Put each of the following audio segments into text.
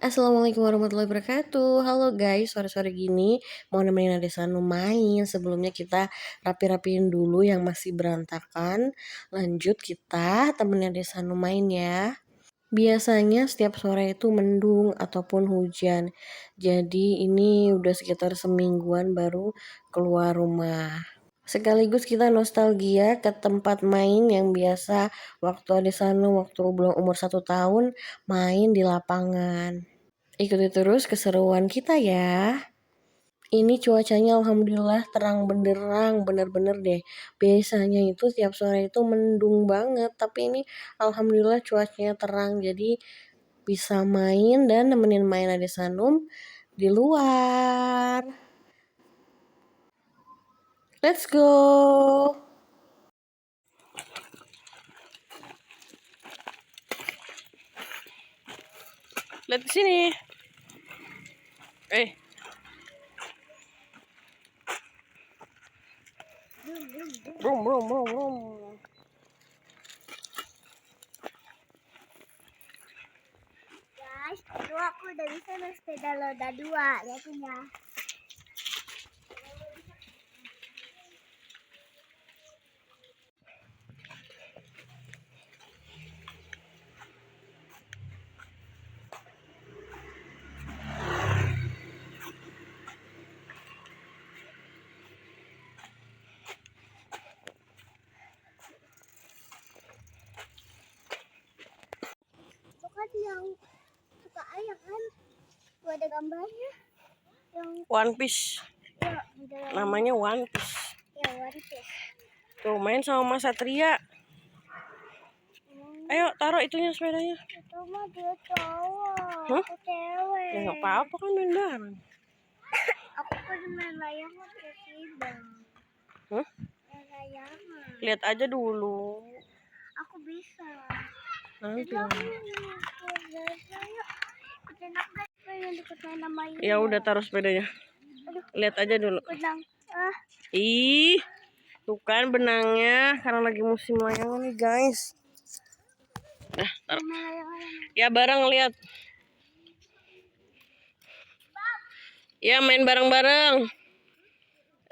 Assalamualaikum warahmatullahi wabarakatuh. Halo guys, sore-sore gini mau nemenin Ade Sanu main. Sebelumnya kita rapi-rapiin dulu yang masih berantakan. Lanjut kita temenin Ade Sanu main ya. Biasanya setiap sore itu mendung ataupun hujan. Jadi ini udah sekitar semingguan baru keluar rumah. Sekaligus kita nostalgia ke tempat main yang biasa waktu Ade Sanu waktu belum umur 1 tahun main di lapangan. Ikuti terus keseruan kita ya. Ini cuacanya alhamdulillah terang benderang, bener-bener deh. Biasanya itu tiap sore itu mendung banget, tapi ini alhamdulillah cuacanya terang, jadi bisa main dan nemenin main Ade Sanum di luar. Let's go. Lihat ke sini. Brum brum brum brum. Guys, itu aku udah bisa naik sepeda roda 2, lihatin ya. Itu kan yang suka ayam kan, tuh ada gambarnya. Yang One Piece. ya, udah Namanya One Piece. ya One Piece. Tuh main sama Mas Satria. Ayo taruh itunya sepedanya. Itu mah dia cowok, Hah? aku cewek. Ya nggak apa-apa kan main bareng. Aku pernah main layangan ke Bang. Hah? Main layangan. Lihat aja dulu. Aku bisa. Nanti. Jadi aku biasanya ikutin aku pengen deket main sama ini. Ya udah taruh sepedanya. Aduh, Lihat aja dulu. benang. Ih, tuh kan benangnya karena lagi musim layangan nih guys. Nah, taruh. Main layangan. Ya bareng lihat. Ya main bareng-bareng.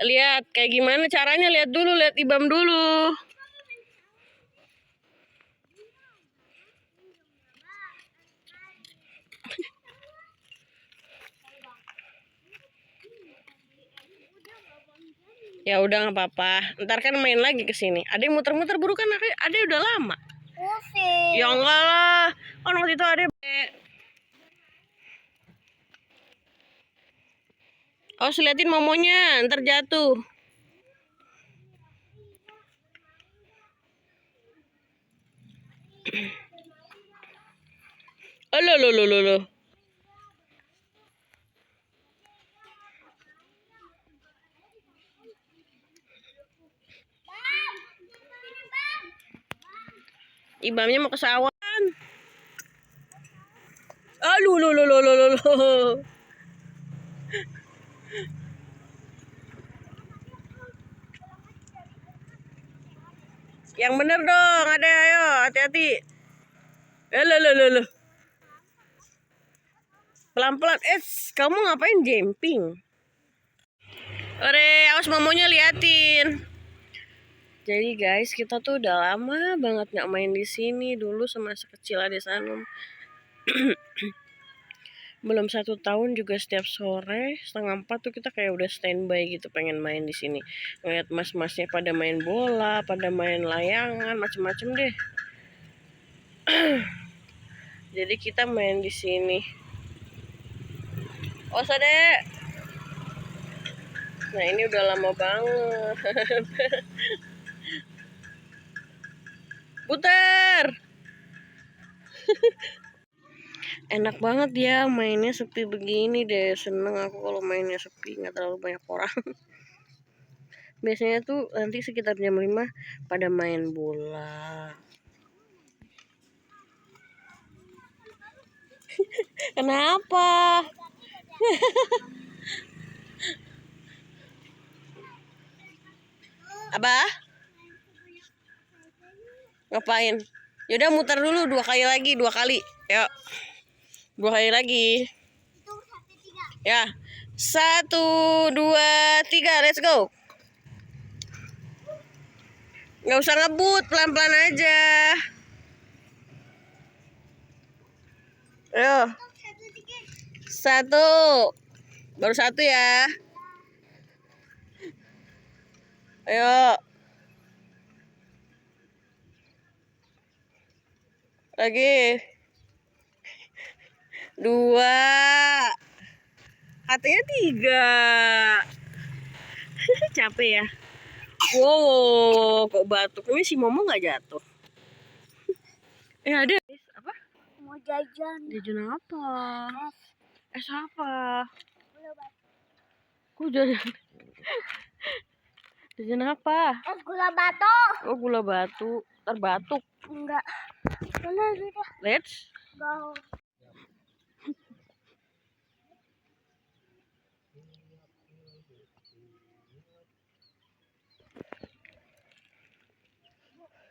Lihat kayak gimana caranya, lihat dulu, lihat Ibam dulu. Ya udah nggak apa-apa. Ntar kan main lagi ke sini. Ada yang muter-muter buru kan, ada udah lama. Pusing. Ya enggak lah. Kan waktu itu ada. Oh, liatin momonya, ntar jatuh. Loh. Ibamnya mau ke sawan. Loh. Yang bener dong, ada ayo, hati-hati. Loh. Pelan-pelan. Kamu ngapain jumping? Ore, awas momonya liatin. Jadi guys, kita tuh udah lama banget nggak main di sini dulu semasa kecil Ade Sanum. Belum 1 tahun juga setiap sore 3:30 tuh kita kayak udah standby gitu pengen main di sini. Ngeliat mas-masnya pada main bola, pada main layangan, macem-macem deh. Jadi kita main di sini. Oh, Sade. Nah, ini udah lama banget. Putar. Enak banget ya mainnya sepi begini deh. Seneng aku kalau mainnya sepi, nggak terlalu banyak orang. Biasanya tuh nanti sekitar jam 5 pada main bola. Kenapa? Abah? Ngapain? Yaudah muter dulu 2 kali lagi, 2 kali. Yuk. 2 kali lagi. Itu 1, 3. Ya. 1, 2, 3, let's go. Nggak usah ngebut, pelan-pelan aja. Ayo. 1, 3. 1. Baru 1 ya. Ayo. Lagi. 2. Katanya 3. Capek ya. Wow, kok batuk. Ini si Momo nggak jatuh. Ada. Apa? Mau jajan. Jajan apa? Es. Apa? Gula batu. Kok jajan? Jajan apa? Es gula batu. Oh, gula batu. Terbatuk. Enggak. Mana sudah? Let's. Go.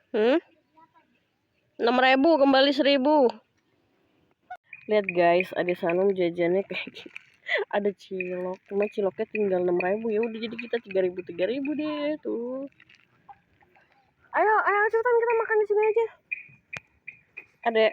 Hmm? 6.000 kembali 1.000. Lihat guys, ada Sanum jajannya kayak gitu. Ada cilok, cuma ciloknya tinggal 6.000. Ya udah jadi kita 3.000 deh tuh. Ayo cepetan kita makan di sini aja. Adek.